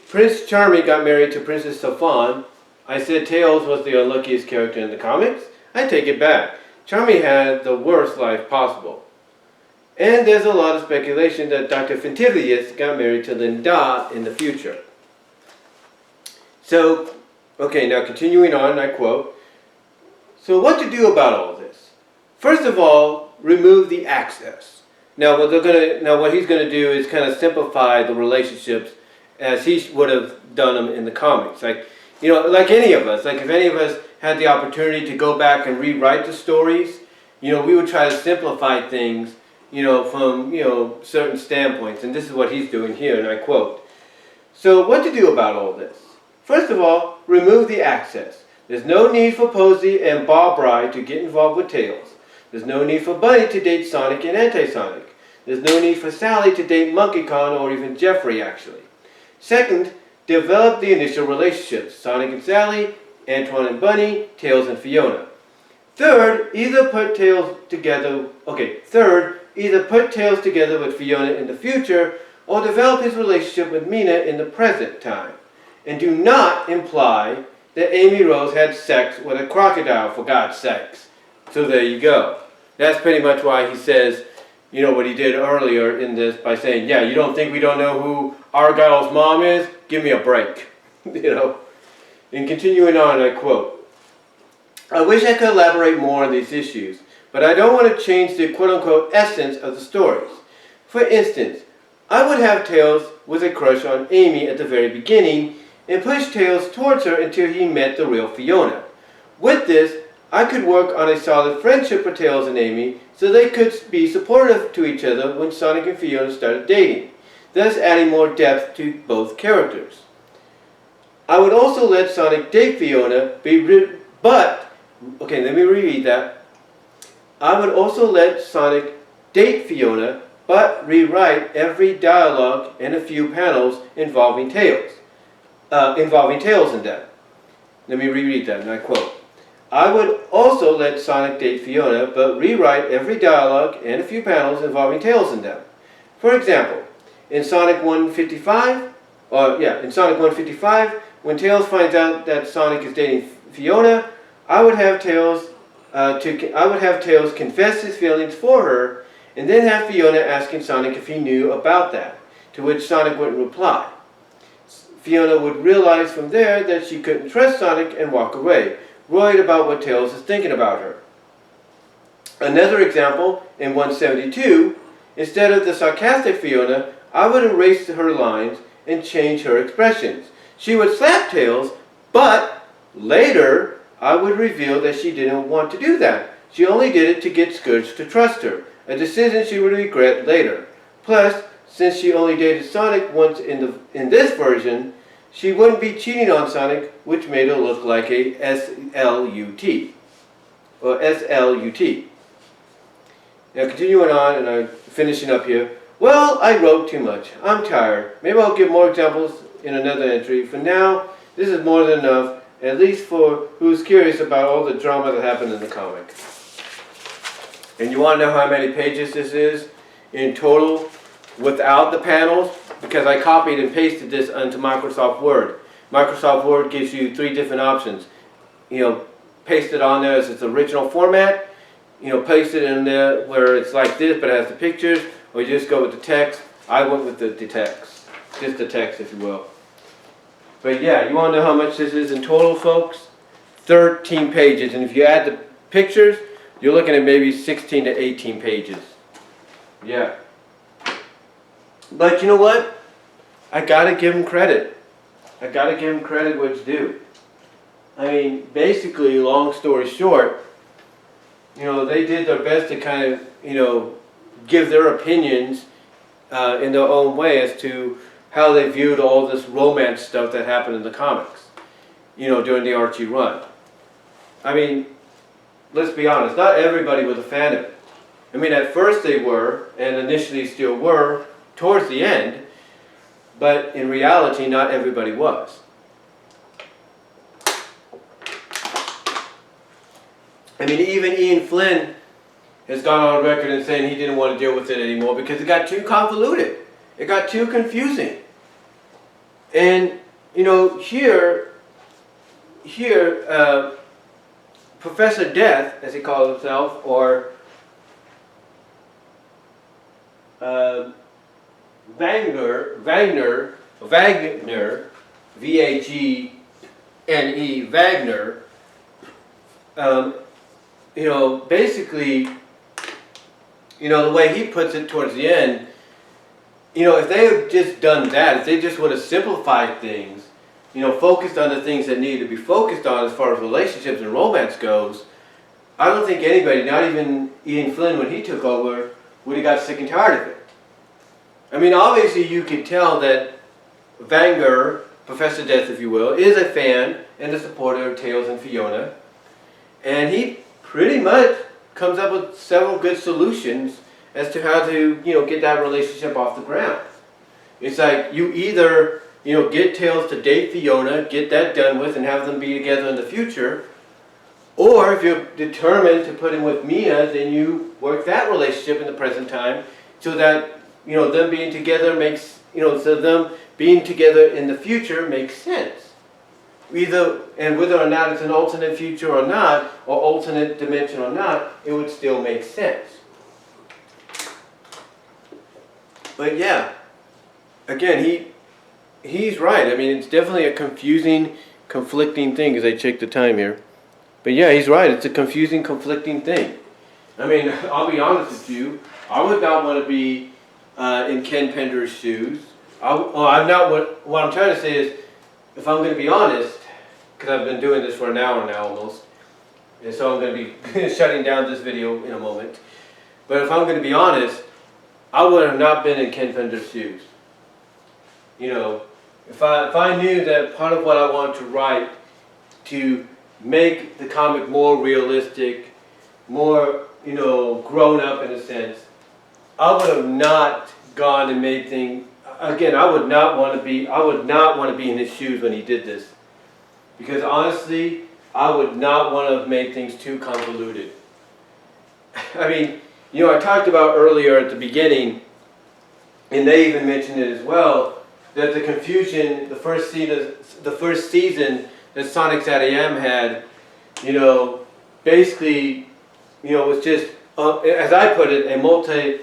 Prince Charming got married to Princess Safan. I said Tails was the unluckiest character in the comics. I take it back. Charming had the worst life possible. And there's a lot of speculation that Dr. Fentilius got married to Linda in the future. So, okay, now continuing on, I quote, so what to do about all this? First of all, remove the access. Now what he's going to do is kind of simplify the relationships as he would have done them in the comics. Like any of us, like if any of us had the opportunity to go back and rewrite the stories, we would try to simplify things, from, certain standpoints. And this is what he's doing here, and I quote, so what to do about all this? First of all, remove the access. There's no need for Posey and Bob Bry to get involved with Tails. There's no need for Bunny to date Sonic and Anti-Sonic. There's no need for Sally to date Monkey Kong or even Jeffrey, actually. Second, develop the initial relationships. Sonic and Sally, Antoine and Bunny, Tails and Fiona. Third, either put Tails together with Fiona in the future or develop his relationship with Mina in the present time. And do not imply that Amy Rose had sex with a crocodile, for God's sakes. So there you go. That's pretty much why he says, what he did earlier in this by saying, yeah, you don't think we don't know who Argyle's mom is? Give me a break. And continuing on, I quote, I wish I could elaborate more on these issues, but I don't want to change the quote-unquote essence of the stories. For instance, I would have Tails with a crush on Amy at the very beginning and push Tails towards her until he met the real Fiona. With this, I could work on a solid friendship for Tails and Amy so they could be supportive to each other when Sonic and Fiona started dating, thus adding more depth to both characters. I would also let Sonic date Fiona, let me reread that. I would also let Sonic date Fiona, but rewrite every dialogue and a few panels involving Tails in that. Let me reread that, and I quote. I would also let Sonic date Fiona, but rewrite every dialogue and a few panels involving Tails in them. For example, in Sonic 155, when Tails finds out that Sonic is dating Fiona, I would have Tails confess his feelings for her, and then have Fiona asking Sonic if he knew about that, to which Sonic wouldn't reply. Fiona would realize from there that she couldn't trust Sonic and walk away, worried about what Tails is thinking about her. Another example, in 172, instead of the sarcastic Fiona, I would erase her lines and change her expressions. She would slap Tails, but later I would reveal that she didn't want to do that. She only did it to get Scourge to trust her, a decision she would regret later. Plus, since she only dated Sonic once in this version, she wouldn't be cheating on Sonic, which made her look like a SLUT. Or SLUT. Now continuing on, and I'm finishing up here. Well, I wrote too much. I'm tired. Maybe I'll give more examples in another entry. For now, this is more than enough, at least for who's curious about all the drama that happened in the comic. And you want to know how many pages this is in total without the panels? Because I copied and pasted this onto Microsoft Word. Microsoft Word gives you 3 different options. Paste it on there as its original format. Paste it in there where it's like this, but it has the pictures, or you just go with the text. I went with the text. Just the text, if you will. But yeah, you want to know how much this is in total, folks? 13 pages. And if you add the pictures, you're looking at maybe 16 to 18 pages. Yeah. But you know what? I gotta give them credit. I gotta give them credit where it's due. I mean, basically, long story short, they did their best to kind of, give their opinions in their own way as to how they viewed all this romance stuff that happened in the comics, during the Archie run. I mean, let's be honest, not everybody was a fan of it. I mean, at first they were, and initially still were, towards the end, but in reality, not everybody was. I mean, even Ian Flynn has gone on record and saying he didn't want to deal with it anymore because it got too convoluted. It got too confusing. And, here, Professor Death, as he calls himself, or Wagner, V-A-G-N-E, Wagner, basically, the way he puts it towards the end, if they had just done that, if they just would have simplified things, focused on the things that needed to be focused on as far as relationships and romance goes, I don't think anybody, not even Ian Flynn when he took over, would have got sick and tired of it. I mean, obviously you could tell that Wagner, Professor Death if you will, is a fan and a supporter of Tails and Fiona. And he pretty much comes up with several good solutions as to how to, get that relationship off the ground. It's like you either, get Tails to date Fiona, get that done with, and have them be together in the future. Or if you're determined to put him with Mia, then you work that relationship in the present time so that, them being together makes, so them being together in the future makes sense. And whether or not it's an alternate future or not, or alternate dimension or not, it would still make sense. But yeah, again, he's right. I mean, it's definitely a confusing, conflicting thing as I check the time here. But yeah, he's right. It's a confusing, conflicting thing. I mean, I'll be honest with you. I would not want to be in Ken Pender's shoes. What I'm trying to say is, if I'm going to be honest, because I've been doing this for an hour now almost, and so I'm going to be shutting down this video in a moment. But if I'm going to be honest, I would have not been in Ken Pender's shoes. If I knew that part of what I wanted to write to make the comic more realistic, more, grown up in a sense, I would have not gone and made things. Again, I would not want to be in his shoes when he did this. Because honestly, I would not want to have made things too convoluted. I mean, you know, I talked about earlier at the beginning, and they even mentioned it as well, that the confusion, the first season that Sonic SatAM had, you know, basically, you know, was just, as I put it, a multi-way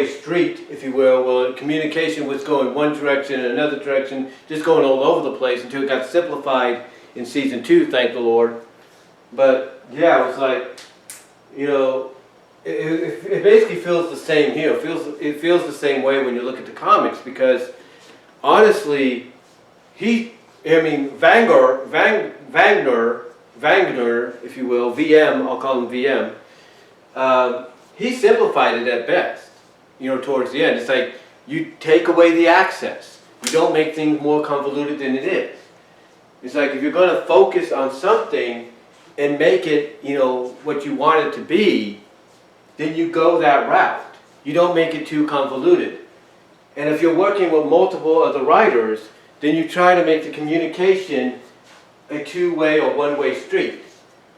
street, if you will, where communication was going one direction and another direction, just going all over the place until it got simplified in season 2, thank the Lord. But yeah, it was like, you know, it basically feels the same here. It feels the same way when you look at the comics, because honestly, Wagner, if you will, VM, I'll call him VM, he simplified it at best, you know, towards the end. It's like, you take away the access. You don't make things more convoluted than it is. It's like, if you're going to focus on something and make it, you know, what you want it to be, then you go that route. You don't make it too convoluted. And if you're working with multiple other writers, then you try to make the communication a two-way or one-way street,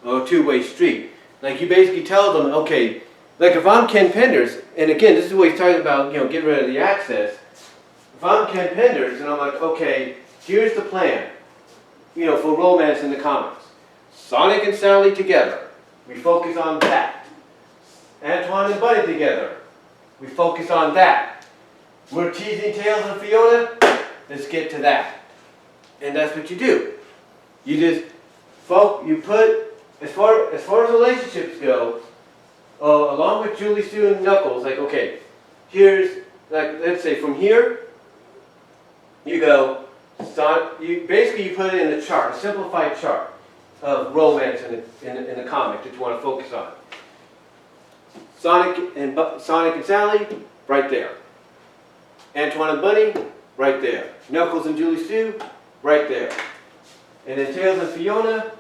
or a two-way street. Like, you basically tell them, okay, like if I'm Ken Penders, and again, this is what he's talking about, you know, getting rid of the access. If I'm Ken Penders, and I'm like, okay, here's the plan, you know, for romance in the comics. Sonic and Sally together, we focus on that. Antoine and Bunny together, we focus on that. We're teasing Tails and Fiona, let's get to that. And that's what you do. You just, you put, as far as relationships go, along with Julie, Sue, and Knuckles, like, okay, here's, like, let's say from here, you go, basically you put it in a chart, a simplified chart of romance in the comic that you want to focus on. Sonic and Sally, right there. Antoine and Bunny, right there. Knuckles and Julie Sue, right there. And then Tails and Fiona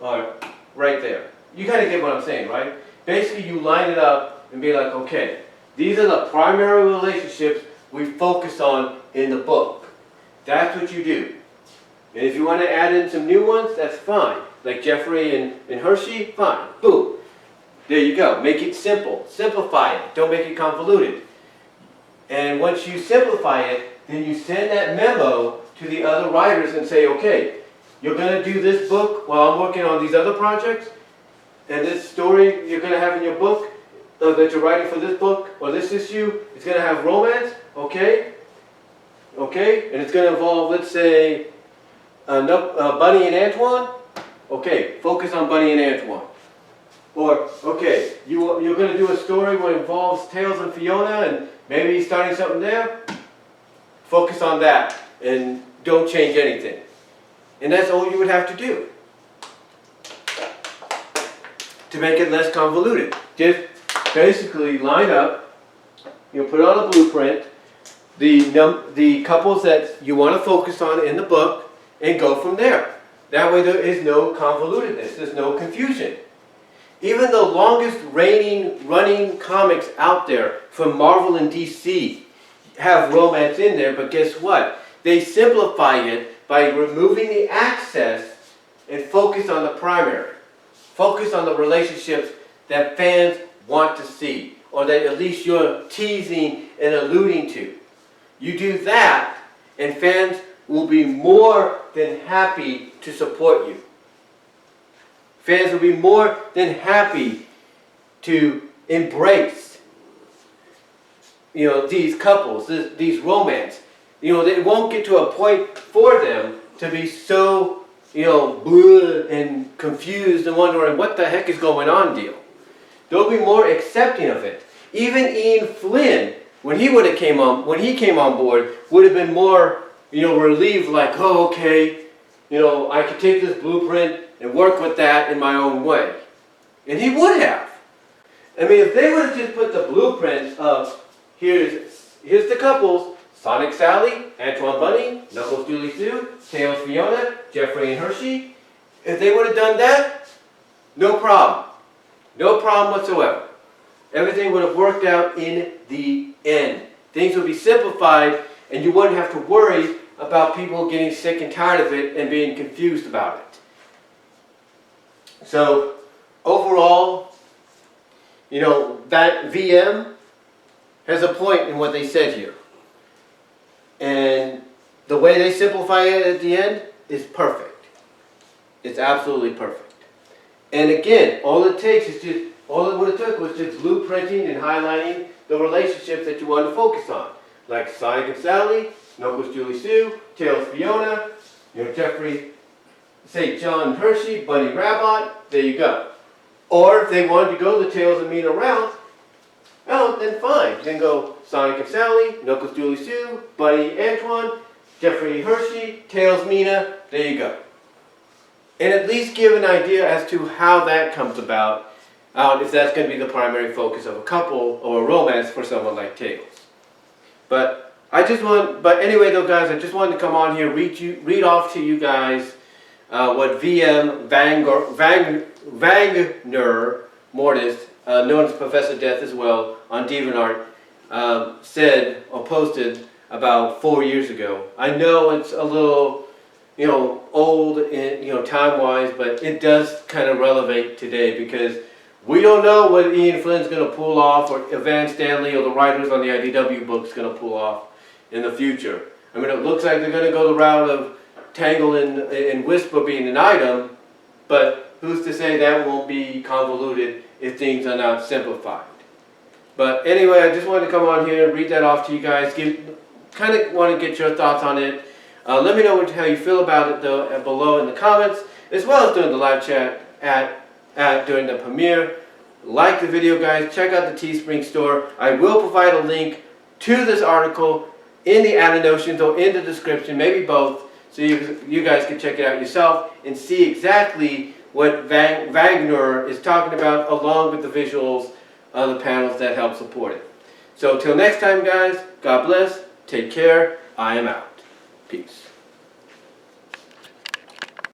are right there. You kind of get what I'm saying, right? Basically, you line it up and be like, okay, these are the primary relationships we focus on in the book. That's what you do. And if you want to add in some new ones, that's fine. Like Jeffrey and Hershey, fine. Boom. There you go. Make it simple. Simplify it. Don't make it convoluted. And once you simplify it, then you send that memo to the other writers and say, okay, you're going to do this book while I'm working on these other projects, and this story you're going to have in your book that you're writing for this book or this issue, it's going to have romance, okay? Okay? And it's going to involve, let's say, Bunny and Antoine. Okay, focus on Bunny and Antoine. Or, okay, you're going to do a story that involves Tails and Fiona, and maybe starting something there. Focus on that, and don't change anything. And that's all you would have to do to make it less convoluted. Just basically line up, you know, put on a blueprint, the couples that you want to focus on in the book, and go from there. That way there is no convolutedness, there's no confusion. Even the longest running comics out there from Marvel and DC have romance in there, but guess what? They simplify it by removing the access and focus on the primary. Focus on the relationships that fans want to see, or that at least you're teasing and alluding to. You do that, and fans will be more than happy to support you. Fans will be more than happy to embrace, you know, these couples, these romance. You know, they won't get to a point for them to be so, you know, bleh and confused and wondering what the heck is going on deal. They'll be more accepting of it. Even Ian Flynn, when he came on board, would have been more, you know, relieved, like, oh, okay, you know, I could take this blueprint and work with that in my own way. And he would have. I mean, if they would have just put the blueprint of, here's the couples, Sonic Sally, Antoine Bunny, Knuckles Julie Sue, Tails Fiona, Jeffrey and Hershey, if they would have done that, no problem. No problem whatsoever. Everything would have worked out in the end. Things would be simplified, and you wouldn't have to worry about people getting sick and tired of it and being confused about it. So overall, you know, that VM has a point in what they said here. And the way they simplify it at the end is perfect. It's absolutely perfect. And again, all it would have took was just blueprinting and highlighting the relationships that you want to focus on. Like Sonic and Sally, Knuckles, Julie Sue, Tails, Fiona, you know, Jeffrey, say John Hershey, Bunny Rabbit, there you go. Or if they wanted to go the Tails and Mina route, well, then fine. Then go Sonic and Sally, Knuckles, Julie Sue, Bunny Antoine, Jeffrey Hershey, Tails, Mina, there you go. And at least give an idea as to how that comes about, if that's going to be the primary focus of a couple or a romance for someone like Tails. But anyway though guys, I just wanted to come on here, read off to you guys what VM Wagner Mortis, known as Professor Death as well, on DeviantArt, said or posted about 4 years ago. I know it's a little, you know, old in, you know, time-wise, but it does kind of relevate today because we don't know what Ian Flynn's going to pull off, or Van Stanley or the writers on the IDW book is going to pull off in the future. I mean, it looks like they're going to go the route of Tangle and Whisper being an item, but who's to say that won't be convoluted if things are not simplified. But anyway, I just wanted to come on here and read that off to you guys. Kind of want to get your thoughts on it. Let me know how you feel about it though below in the comments, as well as during the live chat during the premiere. Like the video guys, check out the Teespring store. I will provide a link to this article in the annotations or in the description, maybe both, so you guys can check it out yourself and see exactly what Wagner is talking about, along with the visuals of the panels that help support it. So till next time guys, God bless, take care, I am out. Peace.